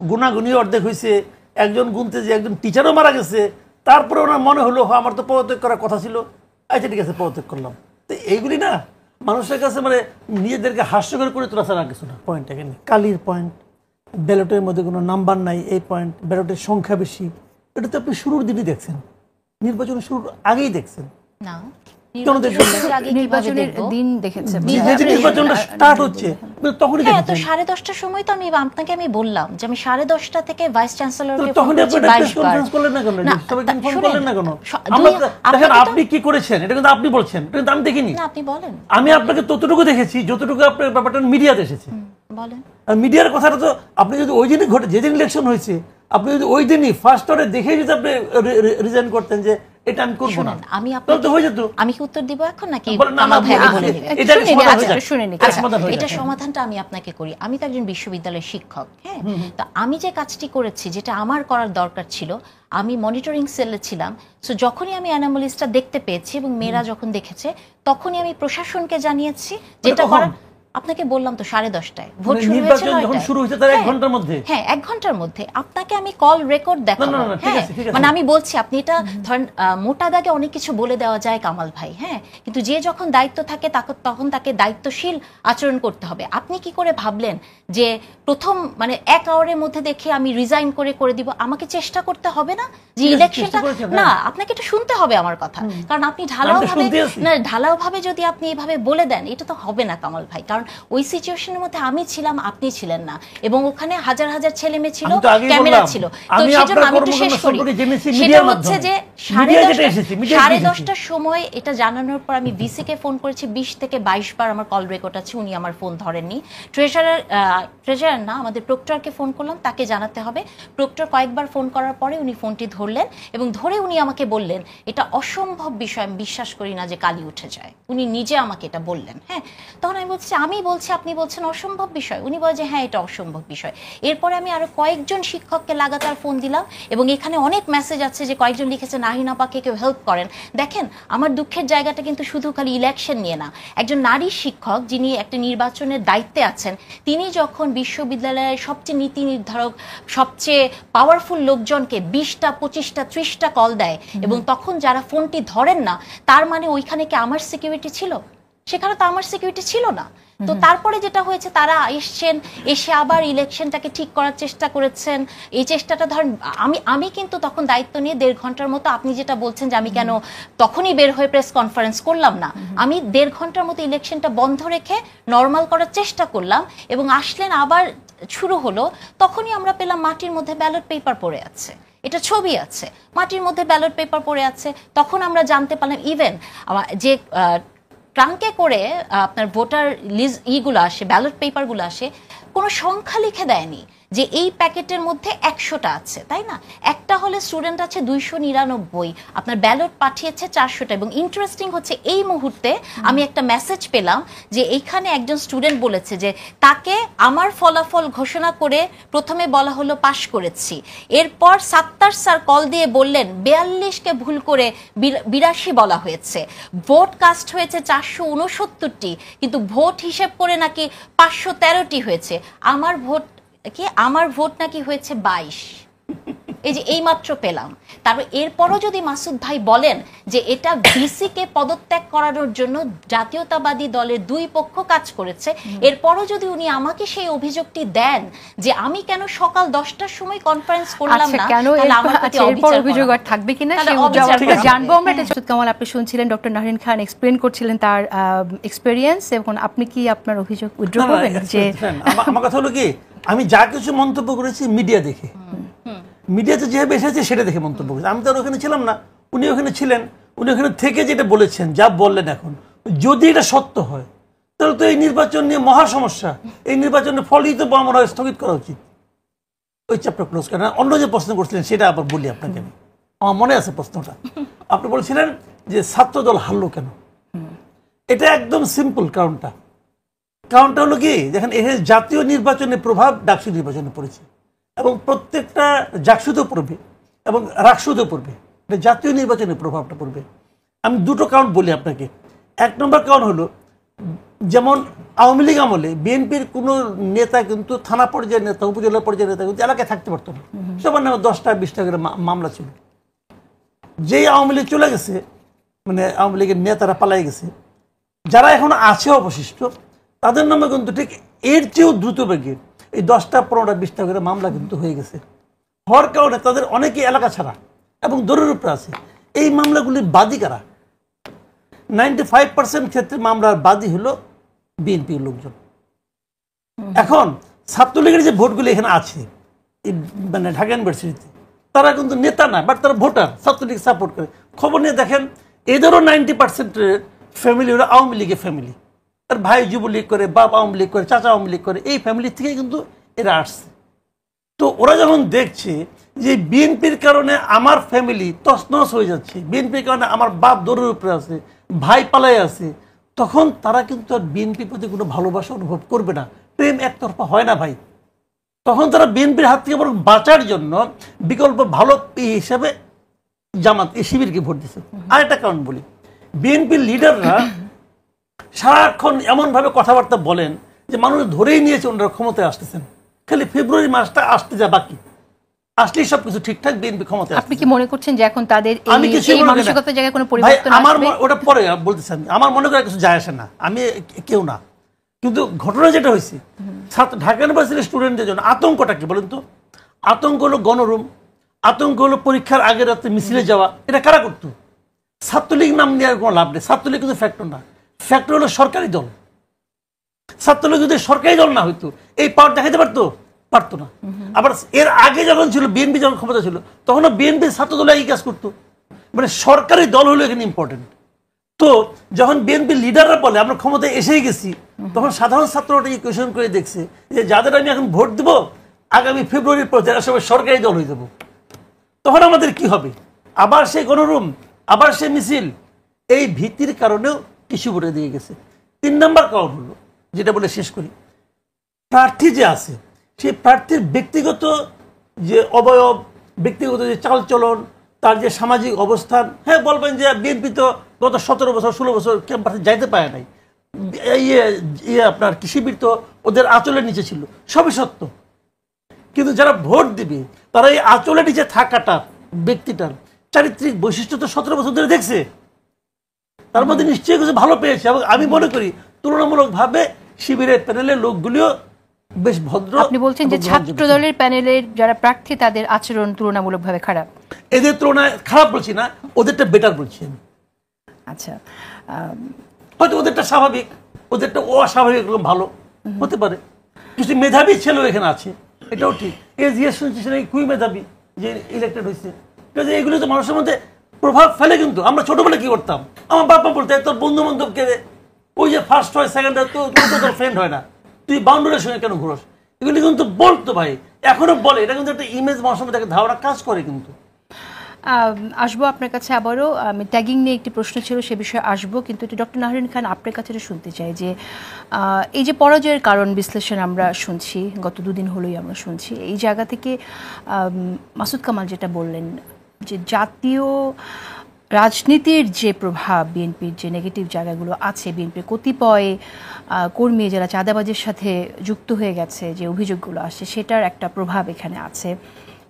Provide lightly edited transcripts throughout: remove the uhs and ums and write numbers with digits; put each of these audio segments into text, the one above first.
গুণাগুণি অর্ধেক হয়েছে, একজন গুনতে যে একজন টিচারও মারা গেছে, তারপরে ওনার মনে হলো আমার তো পদত্যাগ করার কথা ছিল, আচ্ছা ঠিক আছে পদত্যাগ করলাম। তো এইগুলি না মানুষের কাছে মানে নিজেদেরকে হাস্যকর করে তোলা ছাড়া কিছু না। পয়েন্ট এখানে কালির পয়েন্ট, ব্যালটের মধ্যে কোনো নাম্বার নাই এই পয়েন্ট, ব্যালটের সংখ্যা বেশি, এটা তো আপনি শুরুর দিনই দেখছেন, নির্বাচনের শুরুর আগেই দেখছেন না। আমি বললাম যে আমি 10:30 থেকে ভাইস চ্যান্সেলরকে আপনি কি করেছেন এটা কিন্তু আপনি বলছেন, কিন্তু আমি দেখিনি। আপনি বলেন, আমি আপনাকে ততটুকু দেখেছি যতটুকু আপনার ব্যাপারটা মিডিয়াতে এসেছে। বলেন মিডিয়ার কথাটা তো আপনি যদি ওই দিনই ঘটে, যেদিন ইলেকশন হয়েছে, আপনি যদি ওই দিনই ফার্স্ট আওয়ারে দেখে যদি আপনি রিজাইন করতেন যে এটা আমি করব না, আমি আপনাকে হয়ে যেত। আমি কি উত্তর দিব এখন নাকি এটা সমাধানটা আমি আপনাকে করি। আমি তো একজন বিশ্ববিদ্যালয়ের শিক্ষক, হ্যাঁ। তো আমি যে কাজটি করেছি যেটা আমার করার দরকার ছিল, আমি মনিটরিং সেলে ছিলাম। সো যখনই আমি অ্যানোমালিসটা দেখতে পেয়েছি এবং মেয়েরা যখন দেখেছে, তখনই আমি প্রশাসনকে জানিয়েছি যেটা করার। আপনাকে বললাম তো 10:30টায় ভোট শুরু হয়েছে, যখন শুরু হয়েছে তার 1 ঘন্টার মধ্যে, হ্যাঁ 1 ঘন্টার মধ্যে আপনাকে আমি কল রেকর্ড দেখাবো। হ্যাঁ মানে আমি বলছি আপনি এটা ধরেন মোটা দাগে অনেক কিছু বলে দেওয়া যায় কামাল ভাই, হ্যাঁ, কিন্তু যে যখন দায়িত্ব থাকে তখন তাকে দায়িত্বশীল আচরণ করতে হবে। আপনি কি করে ভাবলেন যে প্রথম মানে 1 আওয়ারের মধ্যে দেখে আমি রিজাইন করে দিব? আমাকে চেষ্টা করতে হবে না যে ইলেকশনটা, না আপনাকে এটা শুনতে হবে আমার কথা, কারণ আপনি ঢালাওভাবে যদি আপনি এভাবে বলে দেন এটা তো হবে না কামাল ভাই। কারণ ওই সিচুয়েশনের মধ্যে আমি ছিলাম, আপনি ছিলেন না, এবং ওখানে হাজার হাজার ছেলে মেয়ে ছিল, ক্যামেরা ছিল। তো সেজন্য আমি একটু শেষ করি। সেটা হচ্ছে যে 10:30টার সময় এটা জানানোর পর আমি ভিসি কে ফোন করেছি 20 থেকে 22 বার, আমার কল রেকর্ড আছে, উনি আমার ফোন ধরেননি। ট্রেজারার না আমাদের প্রক্টরকে ফোন করলাম, তাকে জানাতে হবে। প্রক্টর কয়েকবার ফোন করার পরে উনি ফোনটি ধরলেন এবং ধরে উনি আমাকে বললেন এটা অসম্ভব বিষয়, আমি বিশ্বাস করি না যে কালি উঠে যায়। উনি নিজে আমাকে এটা বললেন, হ্যাঁ। তখন আমি বলছি আমি বলছি আপনি বলছেন অসম্ভব বিষয়, উনি বলে যে হ্যাঁ এটা অসম্ভব বিষয়। এরপরে আমি আরো কয়েকজন শিক্ষককে লাগাতার ফোন দিলাম এবং এখানে অনেক মেসেজ আছে যে কয়েকজন লিখেছে নাহিন আপাকে কেউ হেল্প করেন। দেখেন আমার দুঃখের জায়গাটা কিন্তু শুধু খালি ইলেকশন নিয়ে না, একজন নারী শিক্ষক যিনি একটা নির্বাচনের দায়িত্বে আছেন, তিনি যখন বিশ্ববিদ্যালয়ের সবচেয়ে নীতি নির্ধারক সবচেয়ে পাওয়ারফুল লোকজনকে 20টা 25টা 30টা কল দেয় এবং তখন যারা ফোনটি ধরেন না, তার মানে ওইখানে কি আমার সিকিউরিটি ছিল? সেখানে তো আমার সিকিউরিটি ছিল না। তো তারপরে যেটা হয়েছে, তারা এসছেন, এসে আবার ইলেকশনটাকে ঠিক করার চেষ্টা করেছেন। এই চেষ্টাটা ধরেন আমি কিন্তু তখন দায়িত্ব নিয়ে 1.5 ঘন্টার মতো, আপনি যেটা বলছেন যে আমি কেন তখনই বের হয়ে প্রেস কনফারেন্স করলাম না, আমি 1.5 ঘন্টার মতো ইলেকশনটা বন্ধ রেখে নর্মাল করার চেষ্টা করলাম এবং আসলেন আবার শুরু হলো, তখনই আমরা পেলাম মাটির মধ্যে ব্যালট পেপার পড়ে আছে, এটা ছবি আছে, মাটির মধ্যে ব্যালট পেপার পড়ে আছে। তখন আমরা জানতে পারলাম ইভেন যে ট্রাঙ্কে করে আপনার ভোটার লিস্ট ইগুলো আসে, ব্যালট পেপারগুলো আসে, কোনো সংখ্যা লিখে দেয়নি যে এই প্যাকেটের মধ্যে 100টা আছে, তাই না? একটা হলে স্টুডেন্ট আছে 299, আপনার ব্যালট পাঠিয়েছে 400টা। এবং ইন্টারেস্টিং হচ্ছে এই মুহূর্তে আমি একটা মেসেজ পেলাম যে এইখানে একজন স্টুডেন্ট বলেছে যে তাকে আমার ফলাফল ঘোষণা করে প্রথমে বলা হলো পাশ করেছি, এরপর সাত্তার স্যার কল দিয়ে বললেন 42কে ভুল করে 82 বলা হয়েছে, ভোট কাস্ট হয়েছে 469টি, কিন্তু ভোট হিসেব করে নাকি 513টি হয়েছে, আমার ভোট নাকি হয়েছে 22। এই যে এই মাত্র পেলাম। তারপর এরপরও যদি মাসুদ ভাই বলেন যে এটা ভিসি কে পদত্যাগ করানোর জন্য জাতীয়তাবাদী দলের 2 পক্ষ কাজ করেছে, এরপরও যদি উনি আমাকে সেই অভিযোগটি দেন যে আমি কেন সকাল 10টার সময় কনফারেন্স করলাম না, তাহলে আমার প্রতি অভিযোগ আর থাকবে কিনা সেই জানবো আমরা। কামাল, আপনি শুনছিলেন ডক্টর নাহরিন খান এক্সপ্লেইন করছিলেন তার এক্সপেরিয়েন্স, এবং আপনি কি আপনার অভিযোগ উইথড্র করবেন? যে আমার কথা হলো কি, আমি যা কিছু মন্তব্য করেছি মিডিয়া দেখে, মিডিয়াতে যেভাবে এসেছে সেটা দেখে মন্তব্য করেছি। আমি তো ওখানে ছিলাম না, উনি ওখানে ছিলেন, উনি ওখানে থেকে যেটা বলেছেন, যা বললেন, এখন যদি এটা সত্য হয় তাহলে তো এই নির্বাচন নিয়ে মহা সমস্যা। এই নির্বাচনের ফলই তো আমার স্থগিত করা উচিত। ওই চ্যাপ্টার ক্লোজ করেন। অন্য যে প্রশ্ন করছিলেন সেটা আবার বলি আপনাকে, আমার মনে আছে প্রশ্নটা। আপনি বলছিলেন যে ছাত্রদল হারলো কেন? এটা একদম সিম্পল। কারণটা হলো কি, দেখেন এখানে জাতীয় নির্বাচনের প্রভাব ডাকসু নির্বাচনে পড়েছে এবং প্রত্যেকটা জাকসুতেও পড়বে এবং রাকসুতেও পড়বে, এটা জাতীয় নির্বাচনের প্রভাবটা পড়বে। আমি 2টো কারণ বলি আপনাকে। 1 নম্বর কারণ হলো যেমন আওয়ামী লীগ আমলে বিএনপির কোনো নেতা কিন্তু থানা পর্যায়ের নেতা, উপজেলা পর্যায়ের নেতা কিন্তু এলাকায় থাকতে পারতো না, সবার নামে 10টা 20টা করে মামলা ছিল। যেই আওয়ামী লীগ চলে গেছে, মানে আওয়ামী লীগের নেতারা পালাই গেছে, যারা এখন আছে অবশিষ্ট তাদের নামে কিন্তু ঠিক এর চেয়েও দ্রুত বেগে এই 10টা 15টা 20টা করে মামলা কিন্তু হয়ে গেছে। হওয়ার কারণে তাদের অনেকেই এলাকা ছাড়া এবং দৌড়ের উপরে আছে। এই মামলাগুলির বাদী কারা? 95% ক্ষেত্রে মামলার বাদী হলো বিএনপির লোকজন। এখন ছাত্রলীগের যে ভোটগুলি এখানে আছে মানে ঢাকা ইউনিভার্সিটিতে, তারা কিন্তু নেতা না, বাট তারা ভোটার, ছাত্রলীগ সাপোর্ট করে। খবর নিয়ে দেখেন এদেরও 90% ফ্যামিলি হলো আওয়ামী লীগের ফ্যামিলি। তার ভাই যুবলীগ করে, বাপ আওয়ামী লীগ করে, চাচা আওয়ামী লীগ করে, এই ফ্যামিলি থেকে কিন্তু এরা আসছে। তো ওরা যখন দেখছে যে বিএনপির কারণে আমার ফ্যামিলি তছনছ হয়ে যাচ্ছে, বিএনপির কারণে আমার বাপ দৌড়ের উপরে আছে, ভাই পালাই আছে, তখন তারা কিন্তু আর বিএনপির প্রতি কোনো ভালোবাসা অনুভব করবে না। প্রেম একতরফা হয় না ভাই। তখন তারা বিএনপির হাত থেকে বরং বাঁচার জন্য বিকল্প ভালো হিসাবে জামাত শিবিরকে ভোট দিচ্ছে। আর একটা কারণ বলি, বিএনপির লিডাররা সারাক্ষণ এমনভাবে কথাবার্তা বলেন যে মানুষ ধরেই নিয়েছে ওনারা ক্ষমতায় আসতেছেন। খালি ফেব্রুয়ারি মাসটা আসতে যা বাকি, আসলেই সবকিছু ঠিকঠাক বিএনপি ক্ষমতায়। আপনি কি মনে করছেন যে এখন তাদের আমি কিছু এই মানসিকতার জায়গায় কোনো পরিবর্তন আমার আসবে? ওটা পরে বলতেছি। আমার মনে করা কিছু যায় আসে না, আমি কেউ না, কিন্তু ঘটনা যেটা হয়েছে ঢাকা ইউনিভার্সিটির স্টুডেন্টদের জন্য আতঙ্কটা কি বলেন তো? আতঙ্ক হলো গণরুম, আতঙ্ক হলো পরীক্ষার আগের রাতে মিছিলে যাওয়া। এটা কারা করতো? ছাত্রলীগ নাম নেওয়ার কোনো লাভ নেই। ছাত্রলীগ কিন্তু ফ্যাক্টর না, ফ্যাক্টর হলো সরকারি দল। ছাত্রলীগ যদি সরকারি দল না হইতো এই পাওয়ার দেখাতে পারতো না। আবার এর আগে যখন ছিল বিএনপি, যখন ক্ষমতা ছিল, তখনও বিএনপি ছাত্র দল এই কাজ করতো। মানে সরকারি দল হলো এখানে ইম্পর্টেন্ট। তো যখন বিএনপি লিডাররা বলে আমরা ক্ষমতায় এসেই গেছি, তখন সাধারণ ছাত্ররা কোয়েশন করে দেখছে যে যাদের আমি এখন ভোট দেবো আগামী ফেব্রুয়ারির পর যারা সবাই সরকারি দল হয়ে যাবো, তখন আমাদের কি হবে? আবার সেই গণরুম, আবার সেই মিছিল। এই ভীতির কারণেও কিছু ভোটে দিয়ে গেছে। 3 নম্বর কারণ হলো, যেটা বলে শেষ করি, প্রার্থী যে আছে সেই প্রার্থীর ব্যক্তিগত যে অবয়ব, ব্যক্তিগত যে চালচলন, তার যে সামাজিক অবস্থান। হ্যাঁ, বলবেন যে বিএনপি তো গত 17 বছর 16 বছর প্রার্থী যাইতে পারে নাই, আপনার শিবির তো ওদের আঁচলের নিচে ছিল, সবই সত্য। কিন্তু যারা ভোট দিবে তারা এই আঁচলের নিচে থাকাটা ব্যক্তিটার চারিত্রিক বৈশিষ্ট্য তো 17 বছর ধরে দেখছে, তার মধ্যে নিশ্চয়ই কিছু ভালো পেয়েছে। এবং আমি মনে করি তুলনামূলকভাবে শিবিরের প্যানেলের লোকগুলিও বেশ ভদ্র। আপনি বলছেন যে ছাত্র দলের প্যানেলের যারা প্রার্থী তাদের আচরণ তুলনামূলকভাবে খারাপ? এদের তুলনায় খারাপ বলছি না, ওদেরটা বেটার বলছি। আচ্ছা, হয়তো ওদেরটা স্বাভাবিক, ওদেরটা অস্বাভাবিক ভালো হতে পারে। কিছু মেধাবী ছেলেও এখানে আছে, এটাও ঠিক। শুনছি সেটা খুবই মেধাবী যে ইলেক্টেড হয়েছে। এগুলো তো মানুষের মধ্যে প্রভাব ফেলে। কিন্তু আমরা ছোটবেলা কি করতাম, আমার বাবা বলতে তোর বন্ধু বান্ধবকে ওই যে ফার্স্ট হয় সেকেন্ড হয় তোর ফ্রেন্ড হয় না, তুই বাউন্ডারির সঙ্গে কেন ঘুরস, এগুলি কিন্তু বলতো ভাই, এখনো বলে। এটা কিন্তু একটা ইমেজ মানুষের মধ্যে ধারণা কাজ করে। কিন্তু আসবো আপনার কাছে আবারও, আমি ট্যাগিং নিয়ে একটি প্রশ্ন ছিল সে বিষয়ে আসবো, কিন্তু ডক্টর নাহরিন খান আপনার কাছে শুনতে চাই যে এই যে পরাজয়ের কারণ বিশ্লেষণ আমরা শুনছি, গত 2 দিন হলোই আমরা শুনছি, এই জায়গা থেকে মাসুদ কামাল যেটা বললেন যে জাতীয় রাজনীতির যে প্রভাব, বিএনপির যে নেগেটিভ জায়গাগুলো আছে, বিএনপির কতিপয় কর্মী যারা চাঁদাবাজির সাথে যুক্ত হয়ে গেছে, যে অভিযোগগুলো আসছে সেটার একটা প্রভাব এখানে আছে।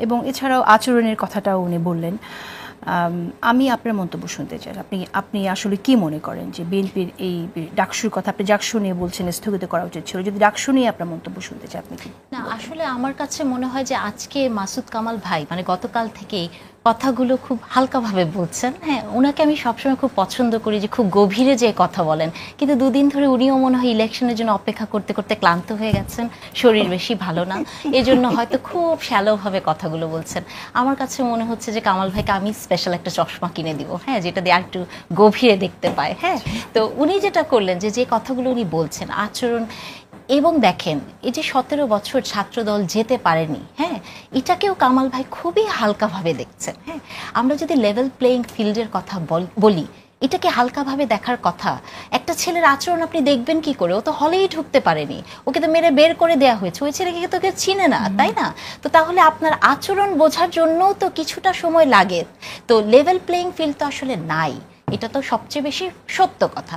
এবং এছাড়াও আচরণের কথাটাও উনি বললেন। আমি আপনার মন্তব্য শুনতে চাই। আপনি আসলে কি মনে করেন যে বিএনপির এই ডাকসুর কথা, আপনি ডাকসু নিয়ে বলছেন স্থগিত করা উচিত ছিল, যদি ডাকসু নিয়ে আপনার মন্তব্য শুনতে চাই আপনি কি? না, আসলে আমার কাছে মনে হয় যে আজকে মাসুদ কামাল ভাই মানে গতকাল থেকেই কথাগুলো খুব হালকাভাবে বলছেন। হ্যাঁ, ওনাকে আমি সবসময় খুব পছন্দ করি যে খুব গভীরে যে কথা বলেন, কিন্তু 2 দিন ধরে উনিও মনে হয় ইলেকশনের জন্য অপেক্ষা করতে করতে ক্লান্ত হয়ে গেছেন, শরীর বেশি ভালো না, এজন্য হয়তো খুব শ্যালোভাবে কথাগুলো বলছেন। আমার কাছে মনে হচ্ছে যে কামাল ভাইকে আমি স্পেশাল একটা চশমা কিনে দিব, হ্যাঁ, যেটা দিয়ে আরেকটু গভীরে দেখতে পায়। হ্যাঁ, তো উনি যেটা করলেন যে কথাগুলো উনি বলছেন আচরণ, এবং দেখেন এই যে 17 বছর ছাত্রদল যেতে পারেনি, হ্যাঁ, এটাকেও কামাল ভাই খুবই হালকাভাবে দেখছেন। হ্যাঁ, আমরা যদি লেভেল প্লেইং ফিল্ডের কথা বলি, এটাকে হালকাভাবে দেখার কথা। একটা ছেলের আচরণ আপনি দেখবেন কি করে? ও তো হলেই ঢুকতে পারেনি, ওকে তো মেরে বের করে দেওয়া হয়েছে, ওই ছেলেকে তো কেউ চিনে না, তাই না? তো তাহলে আপনার আচরণ বোঝার জন্যও তো কিছুটা সময় লাগে। তো লেভেল প্লেইং ফিল্ড তো আসলে নাই, এটা তো সবচেয়ে বেশি সত্য কথা।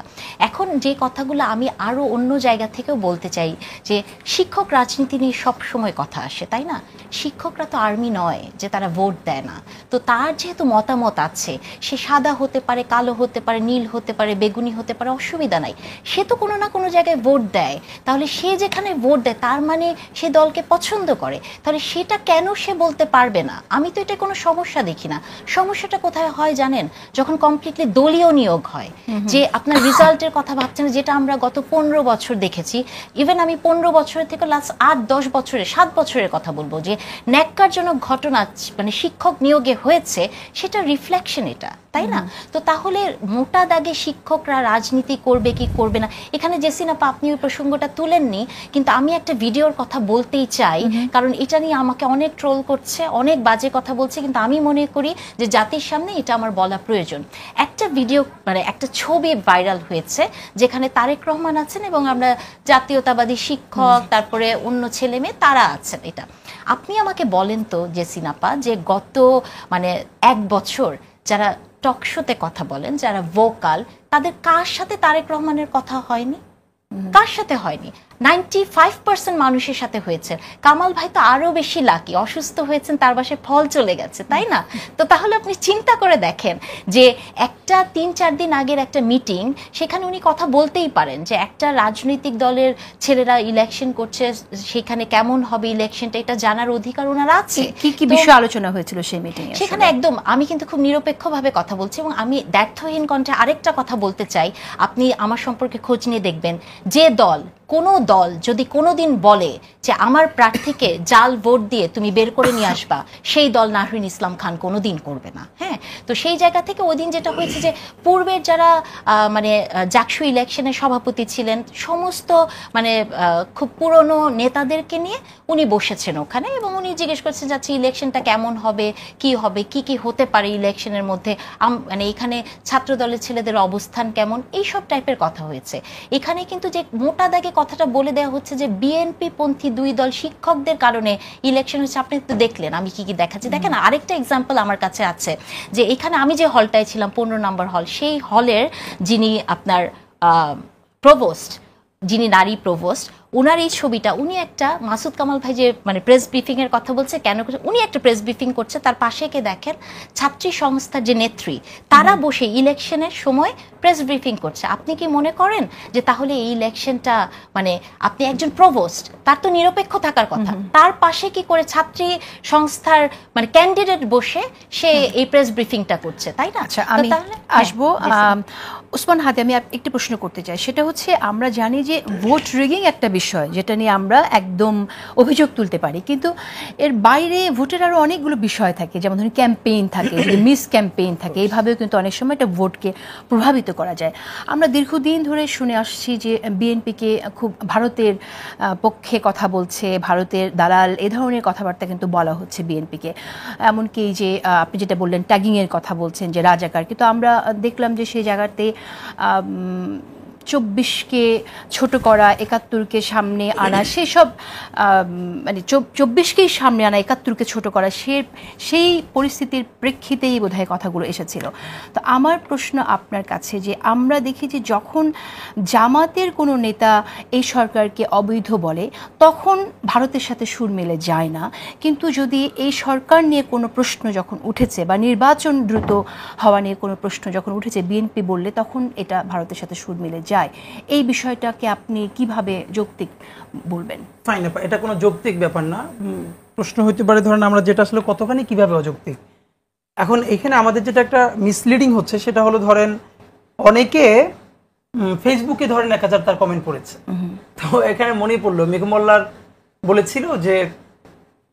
এখন যে কথাগুলো আমি আরও অন্য জায়গা থেকেও বলতে চাই, যে শিক্ষক রাজনীতি নিয়ে সবসময় কথা আসে, তাই না? শিক্ষকরা তো আর্মি নয় যে তারা ভোট দেয় না। তো তার যেহেতু মতামত আছে, সে সাদা হতে পারে, কালো হতে পারে, নীল হতে পারে, বেগুনি হতে পারে, অসুবিধা নাই। সে তো কোনো না কোনো জায়গায় ভোট দেয়। তাহলে সে যেখানে ভোট দেয় তার মানে সে দলকে পছন্দ করে। তাহলে সেটা কেন সে বলতে পারবে না? আমি তো এটা কোনো সমস্যা দেখি না। সমস্যাটা কোথায় হয় জানেন? যখন কমপ্লিটলি দলীয় নিয়োগ হয়, যে আপনার রেজাল্টের কথা ভাবছেন, যেটা আমরা গত 15 বছর দেখেছি। ইভেন আমি 15 বছরের থেকে লাস্ট 8-10 বছরের 7 বছরের কথা বলবো, যে ন্যাক্কারজনক ঘটনা মানে শিক্ষক নিয়োগে হয়েছে, সেটা রিফ্লেকশন এটা, তাই না? তো তাহলে মোটা দাগে শিক্ষকরা রাজনীতি করবে কি করবে না, এখানে জেসিনা আপা আপনি ওই প্রসঙ্গটা তুলেননি, কিন্তু আমি একটা ভিডিওর কথা বলতেই চাই, কারণ এটা নিয়ে আমাকে অনেক ট্রোল করছে, অনেক বাজে কথা বলছে, কিন্তু আমি মনে করি যে জাতির সামনে এটা আমার বলা প্রয়োজন। একটা ভিডিও মানে একটা ছবি ভাইরাল হয়েছে, যেখানে তারেক রহমান আছেন এবং আমরা জাতীয়তাবাদী শিক্ষক, তারপরে অন্য ছেলে মেয়ে তারা আছেন। এটা আপনি আমাকে বলেন তো জেসিনা আপা, যে গত মানে 1 বছর যারা টকশোতে কথা বলেন, যারা ভোকাল, তাদের কার সাথে তারেক রহমানের কথা হয়নি? কার সাথে হয়নি? 95% মানুষের সাথে হয়েছে। কামাল ভাই তো আরো বেশি লাকি, অসুস্থ হয়েছেন, তার বাসায় ফল চলে গেছে, তাই না? তো তাহলে আপনি চিন্তা করে দেখেন যে একটা 3-4 দিন আগের একটা মিটিং, সেখানে উনি কথা বলতেই পারেন যে একটা রাজনৈতিক দলের ছেলেরা ইলেকশন করছে, সেখানে কেমন হবে ইলেকশনটা, এটা জানার অধিকার ওনার আছে। কি কি বিষয় আলোচনা হয়েছিল সেই মিটিংয়ে? সেখানে একদম আমি কিন্তু খুব নিরপেক্ষভাবে কথা বলছি, এবং আমি দ্ব্যর্থহীন কণ্ঠে আরেকটা কথা বলতে চাই, আপনি আমার সম্পর্কে খোঁজ নিয়ে দেখবেন, যে দল, কোনো দল যদি কোনোদিন বলে যে আমার প্রার্থীকে জাল ভোট দিয়ে তুমি বের করে নিয়ে আসবা, সেই দল নাহরিন ইসলাম খান কোনোদিন করবে না। হ্যাঁ, তো সেই জায়গা থেকে ওই দিন যেটা হয়েছে, যে পূর্বের যারা মানে জাকসু ইলেকশনের সভাপতি ছিলেন, সমস্ত মানে খুব পুরনো নেতাদেরকে নিয়ে উনি বসেছেন ওখানে, এবং উনি জিজ্ঞেস করছেন যাচ্ছে ইলেকশনটা কেমন হবে, কি হবে, কি কি হতে পারে ইলেকশনের মধ্যে, মানে এখানে ছাত্র দলের ছেলেদের অবস্থান কেমন, এইসব টাইপের কথা হয়েছে। এখানে কিন্তু যে মোটা দাগে কথাটা বলে দেওয়া হচ্ছে যে বিএনপি পন্থী 2 দল শিক্ষকদের কারণে ইলেকশন হচ্ছে। আপনি তো দেখলেন আমি কি কি দেখাচ্ছি, দেখেন আরেকটা এক্সাম্পল আমার কাছে আছে, যে এখানে আমি যে হলটায় ছিলাম 15 নম্বর হল, সেই হলের যিনি আপনার প্রভোস্ট, যিনি নারী প্রভোস্ট, উনার এই ছবিটা, উনি একটা মাসুদ কামাল ভাই যে মানে প্রেস ব্রিফিং এর কথা বলছে, কেন করছে, উনি একটা প্রেস ব্রিফিং করছে, তার পাশে কে দেখেন ছাত্রী সংস্থার যে নেত্রী, তারা বসে ইলেকশনের সময় প্রেস ব্রিফিং করছে। আপনি কি মনে করেন যে তাহলে এই ইলেকশনটা মানে আপনি একজন প্রভোস্ট, তার তো নিরপেক্ষ থাকার কথা, তার পাশে কি করে ছাত্রী সংস্থার মানে ক্যান্ডিডেট বসে সে এই প্রেস ব্রিফিংটা করছে, তাই না? আচ্ছা, আমি আসবো ওসমান হাদি, আমি একটি প্রশ্ন করতে চাই, সেটা হচ্ছে আমরা জানি যে ভোট রিগিং একটা বিষয় যেটা নিয়ে আমরা একদম অভিযোগ তুলতে পারি, কিন্তু এর বাইরে ভোটের আরও অনেকগুলো বিষয় থাকে, যেমন ধরুন ক্যাম্পেইন থাকে, মিস ক্যাম্পেইন থাকে, এইভাবেও কিন্তু অনেক সময় এটা ভোটকে প্রভাবিত করা যায়। আমরা দীর্ঘদিন ধরে শুনে আসছি যে বিএনপিকে খুব ভারতের পক্ষে কথা বলছে, ভারতের দালাল, এ ধরনের কথাবার্তা কিন্তু বলা হচ্ছে বিএনপিকে। এমনকি যে আপনি যেটা বললেন ট্যাগিংয়ের কথা বলছেন, যে রাজাকার, কিন্তু আমরা দেখলাম যে সেই জায়গাতে 24কে ছোট করা, 71কে সামনে আনা, সেসব মানে 24কেই সামনে আনা, 71কে ছোট করা, সেই পরিস্থিতির প্রেক্ষিতেই বোধহয় কথাগুলো এসেছিল। তো আমার প্রশ্ন আপনার কাছে, যে আমরা দেখি যে যখন জামাতের কোনো নেতা এই সরকারকে অবৈধ বলে, তখন ভারতের সাথে সুর মেলে যায় না, কিন্তু যদি এই সরকার নিয়ে কোনো প্রশ্ন যখন উঠেছে বা নির্বাচন দ্রুত হওয়া নিয়ে কোনো প্রশ্ন যখন উঠেছে, বিএনপি বললে তখন এটা ভারতের সাথে সুর মিলে যায়। এই বিষয়টাকে আপনি কিভাবে যৌক্তিক বলবেন? ফাইন, এটা কোনো যৌক্তিক ব্যাপার না। প্রশ্ন হতে পারে ধরেন আমরা যেটা আসলে কতখানি কিভাবে অযৌক্তিক। এখন এখানে আমাদের যেটা একটা মিসলিডিং হচ্ছে সেটা হলো, ধরেন অনেকে ফেসবুকে ধরেন 1000 তার কমেন্ট পড়েছে, তো এখানে মনে পড়লো মেঘমল্লার বলেছিল যে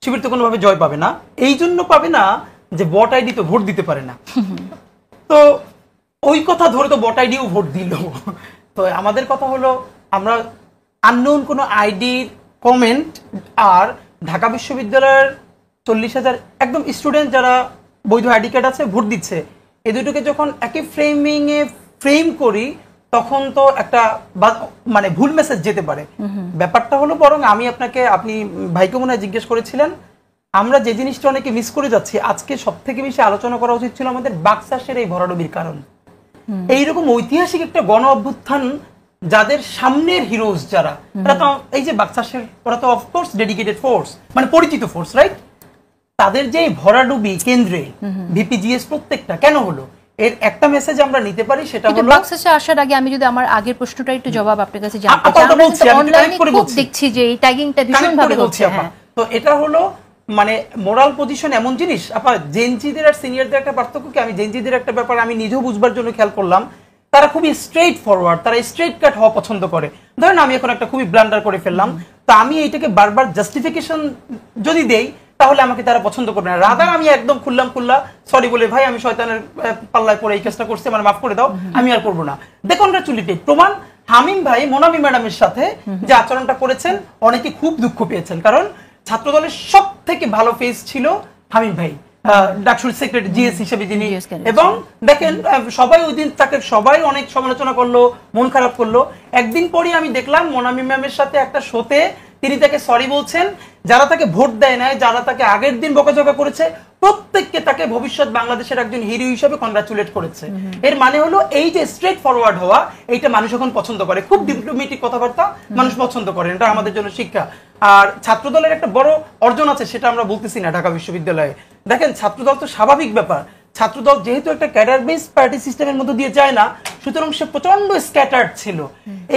শিবির তো কোনোভাবে জয় পাবে না, এই জন্য পাবে না যে বট আইডি তো ভোট দিতে পারে না। তো ওই কথা ধরে তো বট আইডিও ভোট দিল। তো আমাদের কথা হলো, আমরা আননোন কোনো আইডির কমেন্ট আর ঢাকা বিশ্ববিদ্যালয়ের 40,000 একদম স্টুডেন্ট যারা বৈধ আইডি কার্ড আছে ভোট দিচ্ছে, এই দুটোকে যখন একই ফ্রেমিংয়ে ফ্রেম করি, তখন তো একটা মানে ভুল মেসেজ যেতে পারে। ব্যাপারটা হলো, বরং আপনি ভাইকে মনে হয় জিজ্ঞেস করেছিলেন, আমরা যে জিনিসটা অনেকে মিস করে যাচ্ছি, আজকে সব থেকে বেশি আলোচনা করা উচিত ছিল আমাদের বাকশাসের এই ভরাডুবির কারণ। এইরকম ঐতিহাসিক একটা গণ অভ্যুত্থান যাদের সামনের হিরোজ যারা, তারা তো এই যে বাকশাসের, ওরা তো অফকোর্স ডেডিকেটেড ফোর্স, মানে পরিচিত ফোর্স, রাইট? তাদের যে ভরাডুবি কেন্দ্রে ভিপিজিএস প্রত্যেকটা কেন হলো, এর একটা মেসেজ আমরা নিতে পারি, সেটা হলো বাক্সাসে আসার আগে আমি যদি আমার আগের প্রশ্নটা একটু জবাব আপনার কাছে জানতে চাই। আমরা কিন্তু অনলাইনে খুব দেখছি যে এই ট্যাগিংটা ভীষণ ভাবে হচ্ছে। তো এটা হলো মানে মোরাল পজিশন এমন জিনিস। আপা জেনজিদের আর সিনিয়রদের একটা পার্থক্য কি, আমি জেনজিদের একটা ব্যাপার আমি নিজেও বুঝবার জন্য খেয়াল করলাম, তারা খুবই স্ট্রেট ফরওয়ার্ড, তারা স্ট্রেট কাট হওয়া পছন্দ করে। ধরেন আমি এখন একটা খুবই ব্লান্ডার করে ফেললাম, তো আমি এইটাকে বারবার জাস্টিফিকেশন যদি দেই তাহলে আমাকে তারা পছন্দ করবে না। রাদার আমি একদম খুল্লা সরি বলে, ভাই আমি শয়তানের পাল্লায় পড়ে এই কাজটা করছি, আমার মাফ করে দাও, আমি আর করবো না। দেখনগ্রাচুলেটেড প্রমাণ, হামিম ভাই মোনামি ম্যাডামের সাথে যে আচরণটা করেছেন অনেকে খুব দুঃখ পেয়েছেন, কারণ ছাত্রদলের সব থেকে ভালো ফেস ছিল হামিম ভাই, ডাকসুর সেক্রেটারি জিএস হিসেবে যিনি। এবং দেখেন সবাই ওই দিন তাকে সবাই অনেক সমালোচনা করলো, মন খারাপ করলো। একদিন পরে আমি দেখলাম মোনামি ম্যামের সাথে একটা শোতে তিনি তাকে সরি বলছেন, যারা তাকে ভোট দেয় নাই, যারা তাকে আগের দিন বকাঝকা করেছে, প্রত্যেককে তাকে ভবিষ্যৎ বাংলাদেশের একজন হিরো হিসেবে কনগ্রাচুলেট করেছে। এর মানে হলো এই যে স্ট্রেট ফরওয়ার্ড হওয়া, এইটা মানুষ এখন পছন্দ করে, খুব ডিপ্লোমেটিক কথাবার্তা মানুষ পছন্দ করে, এটা আমাদের জন্য শিক্ষা। আর ছাত্রদলের একটা বড় অর্জন আছে, সেটা আমরা বলতেছি না ঢাকা বিশ্ববিদ্যালয়ে। দেখেন ছাত্রদল তো স্বাভাবিক ব্যাপার, ছাত্রদল যেহেতু একটা ক্যাডার বেস পার্টি সিস্টেমের মধ্যে দিয়ে যায় না, সুতরাং সে প্রচন্ড স্ক্যাটার্ড ছিল।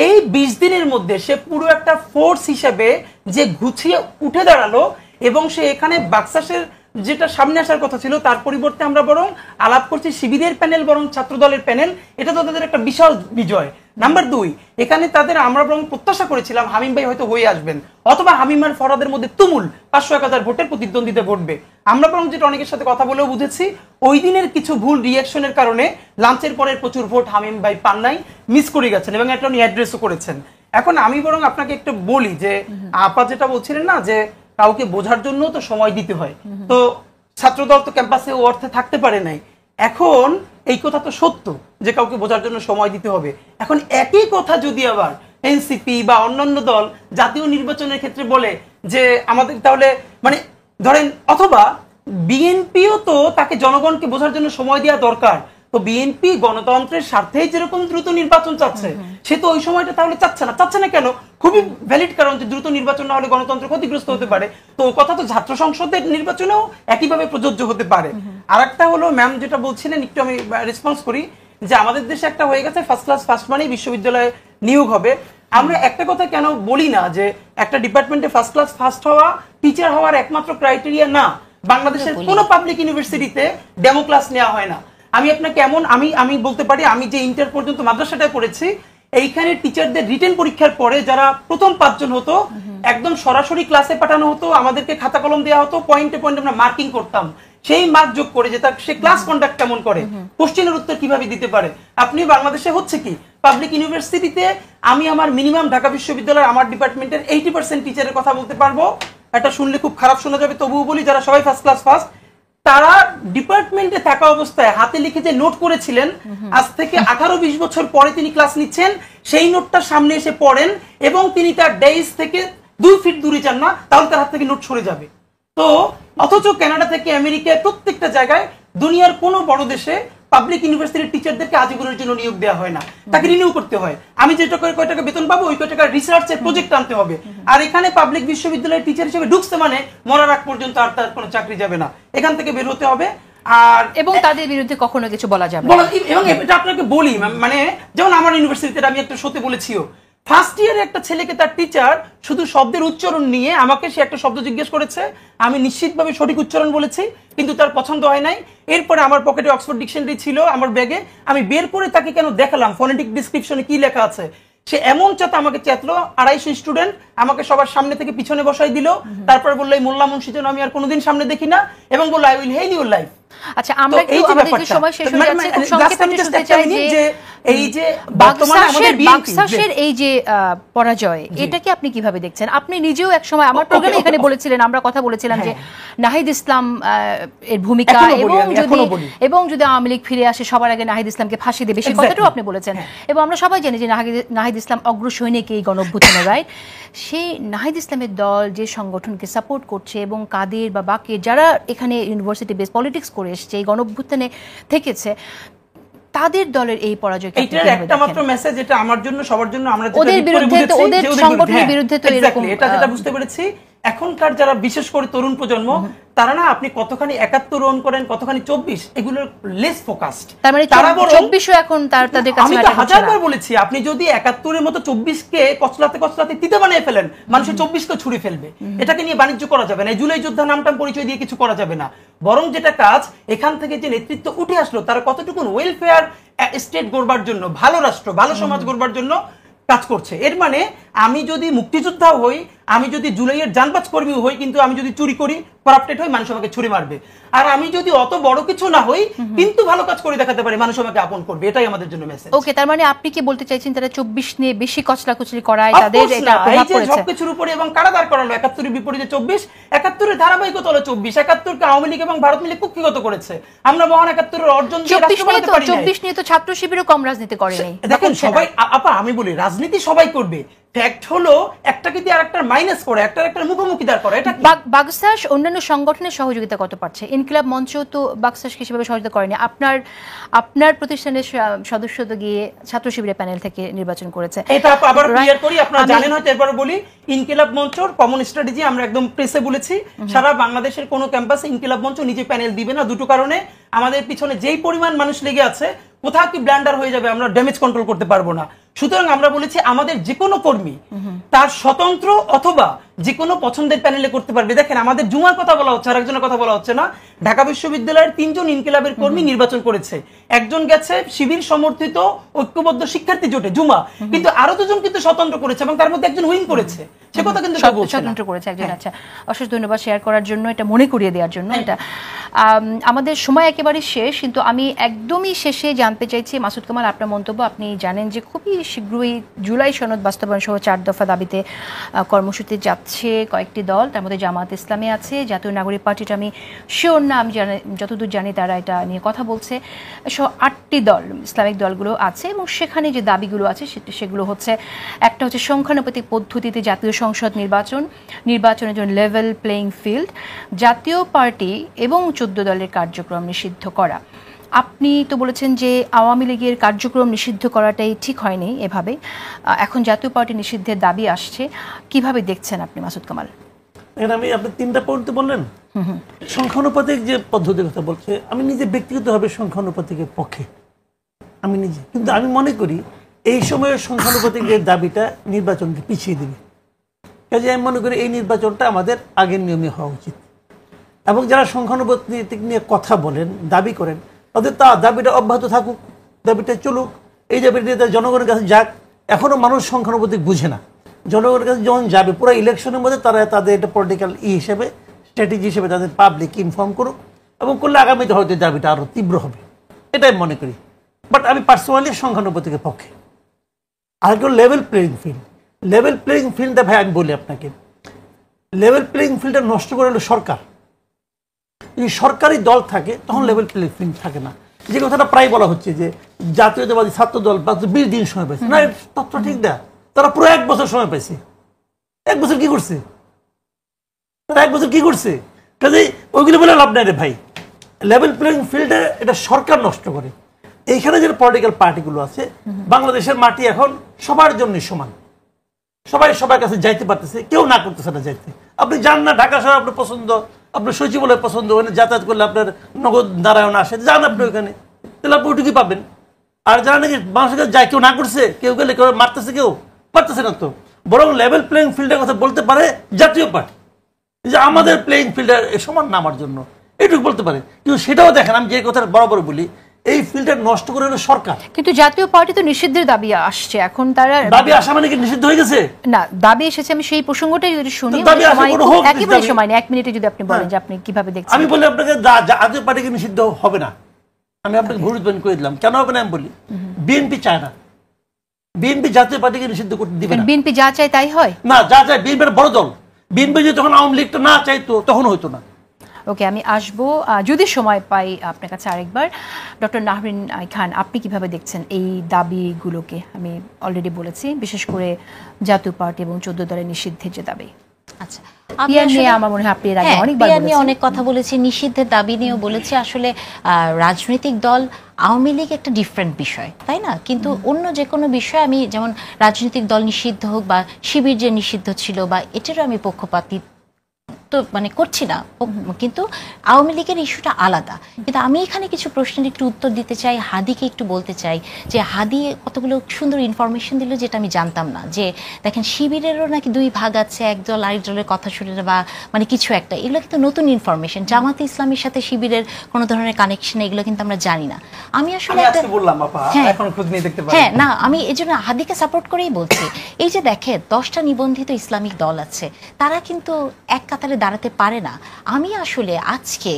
এই 20 দিনের মধ্যে সে পুরো একটা ফোর্স হিসেবে যে গুছিয়ে উঠে দাঁড়ালো, এবং সে এখানে বাকশাসের যেটা সামনে আসার কথা ছিল তার পরিবর্তে আমরা বরং আলাপ করছি শিবিরের প্যানেল বরং ছাত্রদলের প্যানেল, এটা তো তাদের একটা বিশাল বিজয়। নাম্বার 2, এখানে তাদের আমরা বরং প্রত্যাশা করেছিলাম হামিম ভাই হয়তো হয়ে আসবেন, অথবা হামিম আর ফরহাদের মধ্যে তুমুল 500-1000 ভোটের প্রতিদ্বন্দ্বিতা ঘটবে। আমরা বরং যেটা অনেকের সাথে কথা বলেও বুঝেছি, ওই দিনের কিছু ভুল রিয়াকশনের কারণে লাঞ্চের পরের প্রচুর ভোট হামিম ভাই পান নাই, মিস করে গেছেন, এবং এটা উনি অ্যাড্রেসও করেছেন। এখন আমি বরং আপনাকে একটু বলি যে আপা যেটা বলছিলেন না, যে কাউকে বোঝার জন্য তো সময় দিতে হয়, তো ছাত্রদল তো ক্যাম্পাসে ও অর্থে থাকতে পারে নাই। এখন এই কথা তো সত্য যে কাউকে বোঝার জন্য সময় দিতে হবে। এখন একই কথা যদি আবার এনসিপি বা অন্যান্য দল জাতীয় নির্বাচনের ক্ষেত্রে বলে যে আমাদের তাহলে মানে ধরেন, অথবা বিএনপিও তো তাকে জনগণকে বোঝার জন্য সময় দেওয়া দরকার, তো বিএনপি গণতন্ত্রের স্বার্থেই যেরকম দ্রুত নির্বাচন চাচ্ছে, সে তো ওই সময়টা তাহলে চাচ্ছে না কেন? খুবই ভ্যালিড কারণ, যে দ্রুত নির্বাচন না হলে গণতন্ত্র ক্ষতিগ্রস্ত হতে পারে। তো কথা তো ছাত্র সংসদের নির্বাচনেও একইভাবে প্রযোজ্য হতে পারে। আর একটা হলো ম্যাম যেটা বলছিলেন, একটু আমি রেসপন্স করি, যে আমাদের দেশে একটা হয়ে গেছে ফার্স্ট ক্লাস ফার্স্ট মানেই বিশ্ববিদ্যালয়ে নিয়োগ হবে। আমরা একটা কথা কেন বলি না যে একটা ডিপার্টমেন্টে ফার্স্ট ক্লাস ফার্স্ট হওয়া টিচার হওয়ার একমাত্র ক্রাইটেরিয়া না। বাংলাদেশের কোনো পাবলিক ইউনিভার্সিটিতে ডেমো ক্লাস নেওয়া হয় না। আমি আপনাকে এমন আমি বলতে পারি, আমি যে ইন্টার পর্যন্ত মাদ্রাসাটায় পড়েছি, এইখানে টিচারদের রিটেন পরীক্ষার পরে যারা প্রথম 5 জন হতো, একদম সরাসরি ক্লাসে পাঠানো হতো, আমাদেরকে খাতা কলম দেওয়া হতো, পয়েন্টে পয়েন্টে আমরা মার্কিং করতাম, সেই মার্ক যোগ করে যে তার সে ক্লাস কন্ডাক্ট কেমন করে, কোশ্চেনের উত্তর কিভাবে দিতে পারে। আপনি বাংলাদেশে হচ্ছে কি, পাবলিক ইউনিভার্সিটিতে আমি আমার মিনিমাম ঢাকা বিশ্ববিদ্যালয়ের আমার ডিপার্টমেন্টের 80% টিচারের কথা বলতে পারবো। এটা শুনলে খুব খারাপ শোনা যাবে, তবুও বলি, যারা সবাই ফার্স্ট ক্লাস ফার্স্ট, তারা ডিপার্টমেন্টে থাকা অবস্থায় হাতে লিখে যে নোট করেছিলেন, আজ থেকে 18-20 বছর পরে তিনি ক্লাস নিচ্ছেন, সেই নোটটা সামনে এসে পড়েন, এবং তিনি তার ডেস্ক থেকে 2 ফিট দূরে যান না, তাহলে তার হাত থেকে নোট সরে যাবে। তো অথচ কানাডা থেকে আমেরিকায় প্রত্যেকটা জায়গায়, দুনিয়ার কোনো বড় দেশে পাবলিক ইউনিভার্সিটির টিচারদেরকে আজীবনের জন্য নিয়োগ দেওয়া হয় না, তাকে রিনিউ করতে হয়। আমি যে কয় টাকা বেতন পাবো, ওই কয় টাকা রিসার্চের প্রজেক্ট আনতে হবে। আর এখানে পাবলিক বিশ্ববিদ্যালয়ের টিচার হিসেবে ঢুকতে মানে মরার আগ পর্যন্ত আর তার কোনো চাকরি যাবে না, এখান থেকে বের হতে হবে। আর এবং তাদের বিরুদ্ধে কখনো কিছু বলা যাবে না। এবং এটা আপনাকে বলি, মানে যেমন আমার ইউনিভার্সিটিতে আমি একটা শোতে বলেছিও, ফার্স্ট ইয়ারে একটা ছেলেকে তার টিচার শুধু শব্দের উচ্চারণ নিয়ে আমাকে সে একটা শব্দ জিজ্ঞেস করেছে, আমি নিশ্চিতভাবে সঠিক উচ্চারণ বলেছি, কিন্তু তার পছন্দ হয় নাই। এরপরে আমার পকেটে অক্সফোর্ড ডিকশনারি ছিল আমার ব্যাগে, আমি বের করে তাকে কেন দেখালাম ফনেটিক ডিসক্রিপশনে কি লেখা আছে। সে এমন চাতে আমাকে চেতলো, 250 স্টুডেন্ট আমাকে সবার সামনে থেকে পিছনে বসাই দিল, তারপর বললো এই মোল্লা মুন্সি যেন আমি আর কোনোদিন সামনে দেখি না, এবং বললো I will hell your life. আচ্ছা, আমরা একটু আমাদের সময় শেষ হয়ে যাচ্ছে, খুব সংক্ষেপে শুনতে চাই যে এই যে বাকশাসের এই যে পরাজয়, এটাকে আপনি কিভাবে দেখছেন? আপনি নিজেও এক সময় আমার প্রোগ্রামে এখানে বলেছিলেন, আমরা কথা বলেছিলাম যে নাহিদ ইসলাম এর ভূমিকা, এবং যদি আওয়ামী লীগ ফিরে আসে সবার আগে নাহিদ ইসলামকে ফাঁসি দেবে, সেই কথাটাও আপনি বলেছেন। এবং আমরা সবাই জানি যে নাহিদ ইসলাম অগ্রসৈনিক এই গণঅভ্যুত্থানের, রাইট? সেই নাহিদ ইসলামের দল যে সংগঠনকে সাপোর্ট করছে, এবং কাদের বা বাকি যারা এখানে ইউনিভার্সিটি বেস পলিটিক্স করে এসছে, এই গণঅভ্যুত্থানে থেকেছে, তাদের দলের এই পরাজয় এইটার একটা মাত্র মেসেজ, এটা আমার জন্য সবার জন্য, আমরা যেটা ওদের বিরুদ্ধে তো, ওদের সংগঠনের বিরুদ্ধে তো এরকম এটা যেটা বুঝতে পেরেছি, এখনকার যারা বিশেষ করে তরুণ প্রজন্ম, তারা না আপনি কতখানি 71 রান করেন, কতখানি 24, এগুলোর লেস ফোকাসড। তার মানে 24ও এখন তাদের কাছে আমি তো হাজারবার বলেছি, আপনি যদি 71 এর মতো 24 কে কচলাতে কচলাতে তিতে বানিয়ে ফেলেন, মানুষের 24 কে ছুড়ে ফেলবে। এটাকে নিয়ে বাণিজ্য করা যাবে না, এই জুলাই যোদ্ধা নামটাম পরিচয় দিয়ে কিছু করা যাবে না। বরং যেটা কাজ, এখান থেকে যে নেতৃত্ব উঠে আসলো, তারা কতটুকু ওয়েলফেয়ার স্টেট গড়বার জন্য, ভালো রাষ্ট্র, ভালো সমাজ গড়বার জন্য কাজ করছে। এর মানে আমি যদি মুক্তিযোদ্ধা হই, আমি যদি জুলাইয়ের জানবাজ কর্মী হই, কিন্তু আমি যদি চুরি করি, করাপ্টেড হই, মানুষ আমাকে ছুরি মারবে। আর আমি যদি অত বড় কিছু না হই, কিন্তু ভালো কাজ করে দেখাতে পারি, মানুষ আমাকে আপন করবে। এটাই আমাদের জন্য মেসেজ। ওকে, তার মানে আপনি কি বলতে চাইছেন তারা 24 নিয়ে বেশি কচলাকুচলি করায়, তাদের এটা প্রভাব পড়েছে সবকিছুর উপরে, এবং কারাগার করালো 71 এর বিপরীতে 24, 71 এর ধারাবাহিকতা হলো 24। 71 কে আওয়ামী লীগ এবং ভারত মিলে কুক্ষিগত করেছে। আমরা মহান 71 এর অর্জন দিয়ে রাষ্ট্র বানাতে পারি না। 24 নিয়ে তো ছাত্র শিবিরও কম রাজনীতি করেনি। দেখেন সবাই, আপা আমি বলি রাজনীতি সবাই করবে, ফ্যাক্ট হলো একটাকে দিয়ে আরেকটার মাইনাস করে, একটার মুখোমুখি দাঁড় করে। এটা বাগসাস অন্যান্য সংগঠনের সহযোগিতা কত পাচ্ছে? ইনকিলাব মঞ্চ তো বাগসাসকে সেভাবে সহযোগিতা করেনি। আপনার প্রতিষ্ঠানের সদস্য তো গিয়ে ছাত্র শিবিরের প্যানেল থেকে নির্বাচন করেছে। এটা আবার ক্লিয়ার করি, আপনারা জানেন হয়তো, এরপর বলি। ইনকিলাব মঞ্চর কমন স্ট্র্যাটেজি আমরা একদম প্রেসে বলেছি, সারা বাংলাদেশের কোনো ক্যাম্পাসে ইনকিলাব মঞ্চ নিজে প্যানেল দিবে না। দুটো কারণে, আমাদের পিছনে যেই পরিমাণ মানুষ লেগে আছে, কোথাও কি ব্ল্যান্ডার হয়ে যাবে, আমরা ড্যামেজ কন্ট্রোল করতে পারবো না। সুতরাং আমরা বলেছি আমাদের যে কোনো কর্মী তার স্বতন্ত্র অথবা যে কোনো পছন্দের প্যানেলে করতে পারবে। দেখেন আমাদের জুমার কথা বলা হচ্ছে, আরেকজনের কথা বলা হচ্ছে না। ঢাকা বিশ্ববিদ্যালয়ের 3 জন ইনকিলাবের কর্মী নির্বাচন করেছে, একজন গেছে শিবির সমর্থিত ঐক্যবদ্ধ শিক্ষার্থী জোটে জুমা, কিন্তু আরো 2 জন কিন্তু স্বতন্ত্র করেছে, এবং তার মধ্যে একজন উইন করেছে। সে কথা কিন্তু স্বতন্ত্র করেছে একজন। আচ্ছা, অশেষ ধন্যবাদ শেয়ার করার জন্য, এটা মনে করিয়ে দেওয়ার জন্য। এটা আমাদের সময় একেবারে শেষ, কিন্তু আমি একদমই শেষে জানতে চাইছি মাসুদ কামাল আপনার মন্তব্য। আপনি জানেন যে খুবই শীঘ্রই জুলাই সনদ বাস্তবায়ন সহ 4 দফা দাবিতে কর্মসূচি যাচ্ছে কয়েকটি দল, তার মধ্যে জামাত ইসলামী আছে, জাতীয় নাগরিক পার্টিটা আমি শিওর না, আমি যতদূর জানি তারা এটা নিয়ে কথা বলছে, সহ 8টি দল, ইসলামিক দলগুলো আছে। এবং সেখানে যে দাবিগুলো আছে সেগুলো হচ্ছে, একটা হচ্ছে সংখ্যানুপাতিক পদ্ধতিতে জাতীয় সংসদ নির্বাচনের জন্য লেভেল প্লেইং ফিল্ড, জাতীয় পার্টি এবং 14 দলের কার্যক্রম নিষিদ্ধ করা। আপনি তো বলেছেন যে আওয়ামী লীগের কার্যক্রম নিষিদ্ধ করাটাই ঠিক হয়নি, এভাবে এখন জাতীয় পার্টি নিষিদ্ধের দাবি আসছে, কিভাবে দেখছেন আপনি মাসুদ কামাল? আমি আপনি 3টা পয়েন্ট বললেন, সংখ্যানুপাতিক যে পদ্ধতির কথা বলছে, আমি নিজে ব্যক্তিগতভাবে সংখ্যানুপাতিকের পক্ষে, আমি নিজে। কিন্তু আমি মনে করি এই সময়ের সংখ্যানুপাতিক যে দাবিটা নির্বাচনকে পিছিয়ে দেবে। কাজে আমি মনে করি এই নির্বাচনটা আমাদের আগের নিয়মে হওয়া উচিত। এবং যারা সংখ্যানুপাতিক নিয়ে কথা বলেন, দাবি করেন, তাদের দাবিটা অব্যাহত থাকুক, দাবিটা চলুক, এই দাবিটা জনগণের কাছে যাক। এখনো মানুষ সংখ্যানুপাতিক বুঝে না, জনগণের কাছে যখন যাবে পুরো ইলেকশনের মধ্যে, তারা তাদের এটা পলিটিক্যাল হিসেবে, স্ট্র্যাটেজি হিসেবে তাদের পাবলিক ইনফর্ম করুক, এবং করলে আগামীতে হয়তো দাবিটা আরো তীব্র হবে, এটাই মনে করি। বাট আমি পার্সোনালি সংখ্যানুপাতিকের পক্ষে। আর কেউ level playing field, level playing ফিল্ডটা ভাই আমি বলি আপনাকে, লেভেল প্লেইং ফিল্ডটা নষ্ট করে হলো সরকার। যদি সরকারি দল থাকে তখন লেভেল প্লেইং ফিল্ড থাকে না। যে কথাটা প্রায় বলা হচ্ছে যে জাতীয়তাবাদী ছাত্র দল 20 দিন সময় পাইছে না, তথ্য ঠিক না। তারা পুরো 1 বছর সময় পাইছে। 1 বছর কি করছে তারা? 1 বছর কি করছে? কাজে ওইগুলো বলে লাভ নাই রে ভাই। লেভেল প্লেইং ফিল্ডে এটা সরকার নষ্ট করে। এইখানে যে পলিটিক্যাল পার্টিগুলো আছে, বাংলাদেশের মাটি এখন সবার জন্য সমান, সবাই সবার কাছে যাইতে পারতেছে, কেউ না করতেছে না যাইতে। আপনি যান না ঢাকা শহর, আপনার পছন্দ, আপনার সচিবালয় পছন্দ, ওখানে যাতায়াত করলে আপনার নগদ নারায়ণ আসে, যান আপনি ওইখানে, তাহলে আপনি ওইটুকুই পাবেন। আর যারা নাকি মানুষের কাছে যায়, কেউ না করছে, কেউ গেলে কেউ মারতেছে, কেউ পারতেছে না, তো বরং লেভেল প্লেইং ফিল্ডের কথা বলতে পারে জাতীয় পার্টি, যে আমাদের প্লেইং ফিল্ডের সমান না আমার জন্য, এইটুকু বলতে পারে। কিন্তু সেটাও দেখেন, আমি যে কথা বরাবর বলি, এই ফিল্ডটা নষ্ট করে হলো সরকার। কিন্তু জাতীয় পার্টি তো নিষিদ্ধের দাবি আসছে, এখন তারা দাবি আসা মানে কি নিষিদ্ধ হয়ে গেছে? না, দাবি এসেছে। আমি সেই প্রসঙ্গটাই যদি শুনি, একেবারে সময় নেই, 1 মিনিটে যদি আপনি বলেন যে আপনি কিভাবে দেখছেন। আমি বলি আপনাকে জাতীয় পার্টিকে নিষিদ্ধ হবে না, আমি আপনাকে ভুল করে দিলাম। কেন হবে না আমি বলি, বিএনপি চায় না, বিএনপি জাতীয় পার্টিকে নিষিদ্ধ করতে দিবে না। বিএনপি যা চায় তাই হয় না, যা চায়, বিএনপির বড় দল, বিএনপি যদি তখন আওয়ামী লীগটা না চাইতো তখন হইতো না। ওকে, আমি আসবো যদি সময় পাই আপনার কাছে আরেকবার। ডক্টর নাহরিন খান, আপনি কিভাবে দেখছেন এই দাবিগুলোকে? আমি অলরেডি বলেছি, বিশেষ করে জাতীয় পার্টি এবং 14 দলের নিষিদ্ধের যে দাবি। আচ্ছা, পিয়ার নিয়ে আমার মনে হয় আপনি এর আগে অনেকবার পিয়ার নিয়ে বলেছেন। অনেক কথা বলেছি, নিষিদ্ধের দাবি নিয়েও বলেছি। আসলে রাজনৈতিক দল আওয়ামী লীগ একটা ডিফারেন্ট বিষয়, তাই না? কিন্তু অন্য যে কোনো বিষয়, আমি যেমন রাজনৈতিক দল নিষিদ্ধ হোক বা শিবির যে নিষিদ্ধ ছিল, বা এটারও আমি পক্ষপাতিত্ব তো মানে করছি না, কিন্তু আওয়ামী লীগের ইস্যুটা আলাদা। কিন্তু আমি এখানে কিছু প্রশ্নের একটু উত্তর দিতে চাই, হাদিকে একটু বলতে চাই যে হাদি কতগুলো সুন্দর ইনফরমেশন দিল যেটা আমি জানতাম না। যে দেখেন, শিবিরেরও নাকি 2 ভাগ আছে, এক দল আরেক দলের কথা শুনে বা মানে কিছু একটা, এগুলো কিন্তু নতুন ইনফরমেশন। জামাতে ইসলামের সাথে শিবিরের কোনো ধরনের কানেকশন এগুলো কিন্তু আমরা জানি না। আমি আসলে আজকে বললাম আপা, এখন খোঁজ নিয়ে দেখতে পারেন। হ্যাঁ, না, আমি এই জন্য হাদিকে সাপোর্ট করেই বলছি। এই যে দেখে 10টা নিবন্ধিত ইসলামিক দল আছে, তারা কিন্তু এক কাতারে দাঁড়াতে পারে না। আমি আসলে আজকে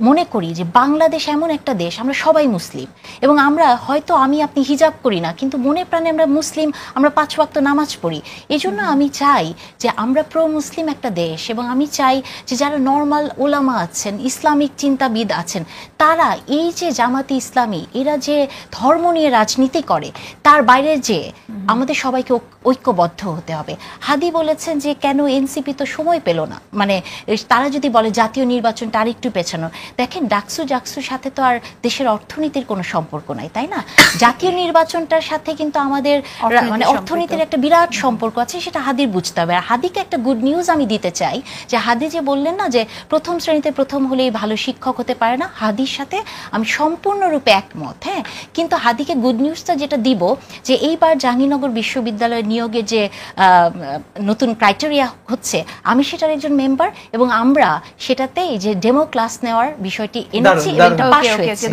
মনে করি যে বাংলাদেশ এমন একটা দেশ, আমরা সবাই মুসলিম, এবং আমরা হয়তো আমি আপনি হিজাব করি না, কিন্তু মনে প্রাণে আমরা মুসলিম, আমরা 5 ওয়াক্ত নামাজ পড়ি। এই জন্য আমি চাই যে আমরা প্রো মুসলিম একটা দেশ, এবং আমি চাই যে যারা নর্মাল ওলামা আছেন, ইসলামিক চিন্তাবিদ আছেন, তারা এই যে জামাতি ইসলামী, এরা যে ধর্ম নিয়ে রাজনীতি করে, তার বাইরে যে আমাদের সবাইকে ঐক্যবদ্ধ হতে হবে। হাদি বলেছেন যে কেন এনসিপি তো সময় পেল না, মানে তারা যদি বলে জাতীয় নির্বাচনটা আর একটু পেছানো। দেখেন, ডাকসুর সাথে তো আর দেশের অর্থনীতির কোনো সম্পর্ক নাই, তাই না? জাতীয় নির্বাচনটার সাথে কিন্তু আমাদের মানে অর্থনীতির একটা বিরাট সম্পর্ক আছে, সেটা হাদির বুঝতে হবে। আর হাদিকে একটা গুড নিউজ আমি দিতে চাই, যে হাদি যে বললেন না যে প্রথম শ্রেণীতে প্রথম হলেই ভালো শিক্ষক হতে পারে না, হাদির সাথে আমি সম্পূর্ণরূপে একমত। হ্যাঁ, কিন্তু হাদিকে গুড নিউজটা যেটা দিব, যে এইবার জাহাঙ্গীরনগর বিশ্ববিদ্যালয়ের নিয়োগের যে নতুন ক্রাইটেরিয়া হচ্ছে, আমি সেটার একজন মেম্বার, এবং আমরা সেটাতে এই যে ডেমো ক্লাস নেওয়ার বিষয়টি এনেছি, এবং এটা পাস হয়েছে।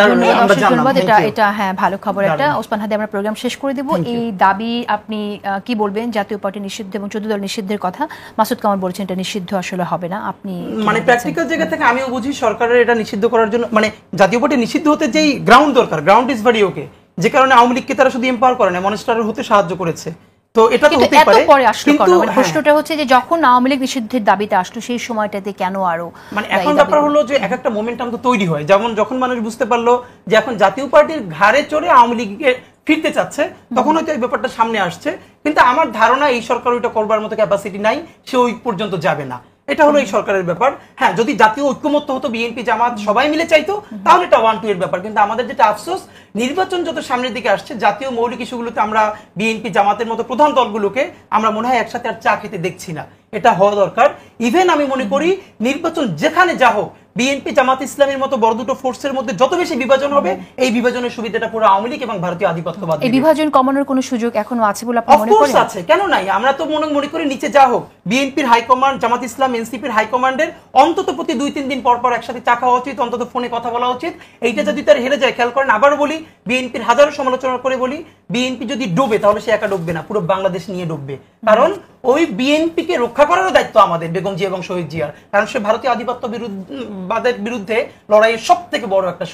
ধন্যবাদ, এটা হ্যাঁ ভালো খবর একটা। ওসমান হাদি, আমরা প্রোগ্রাম শেষ করে দেব। এই দাবি আপনি কি বলবেন? জাতীয় পার্টি নিষিদ্ধ এবং 14 দল নিষিদ্ধের কথা মাসুদ কামাল বলছেন এটা নিষিদ্ধ আসলে হবে না, আপনি মানে প্র্যাকটিক্যাল জায়গা থেকে আমিও বুঝি সরকারের এটা নিষিদ্ধ করার জন্য, মানে জাতীয় পার্টি নিষিদ্ধ হতে যেই গ্রাউন্ড দরকার, গ্রাউন্ড ইজ ভেরি ওকে, যে কারণে আওয়ামী লীগকে তারা শুধু এম্পাওয়ার করে না, মনস্টার হতে সাহায্য করেছে। তো এটা তো হতেই পারে, পরে আসলো কেন? মানে প্রশ্নটা হচ্ছে যে যখন আওয়ামী লীগ নিষিদ্ধের দাবিতে আসলো, সেই সময়টাতে কেন আরো, মানে এখন ব্যাপার হলো যে এক একটা মোমেন্টাম তো তৈরি হয়। যেমন যখন মানুষ বুঝতে পারলো যে এখন জাতীয় পার্টির ঘাড়ে চড়ে আওয়ামী লীগকে ফিরতে চাচ্ছে, তখন হয়তো এই ব্যাপারটা সামনে আসছে। কিন্তু আমার ধারণা এই সরকার ওইটা করবার মতো ক্যাপাসিটি নাই, সে ওই পর্যন্ত যাবে না। এটা হলো এই সরকারের ব্যাপার। হ্যাঁ, যদি জাতীয় ঐক্যমত্য হতো, বিএনপি জামাত সবাই মিলে চাইতো, তাহলে এটা 1-2 এর ব্যাপার। কিন্তু আমাদের যেটা আফসোস, নির্বাচন যত সামনের দিকে আসছে, জাতীয় মৌলিক ইস্যুগুলোতে আমরা বিএনপি জামাতের মতো প্রধান দলগুলোকে আমরা মনে হয় একসাথে আর চা খেতে দেখছি না। এটা হওয়া দরকার। ইভেন আমি মনে করি নির্বাচন যেখানে যা হোক, বিএনপি জামাত ইসলামের মতো বড় দুটো ফোর্সের মধ্যে যত বেশি বিভাজন হবে, এই বিভাজনের সুবিধাটা পুরো আওয়ামী লীগ এবং ভারতীয় আধিপত্যবাদ। এই বিভাজন কমানোর কোনো সুযোগ এখনো আছে বলে আপনি মনে করেন? আছে, কেন নাই? আমরা তো মনে করি নিচে যা হোক, বিএনপির হাইকমান্ড, জামাত ইসলাম, এনসিপির হাইকমান্ডের অন্তত প্রতি 2-3 দিন পর পর একসাথে চা খাওয়া উচিত, অন্তত ফোনে কথা বলা উচিত। এইটা যদি তার হেরে যায়, খেয়াল করেন, আবারও বলি, বিএনপির হাজারো সমালোচনা করে বলি, বিএনপি যদি ডুবে তাহলে সে একা ডুববে না, পুরো বাংলাদেশ নিয়ে ডুববে। কারণ ওই বিএনপি কে রক্ষা করারও দায়িত্ব আমাদের, বেগম জিয়া এবং শহীদ জিয়ার। কারণ সে ভারতীয় আধিপত্যবাদের বিরুদ্ধে লড়াইয়ের সব থেকে বড় একটা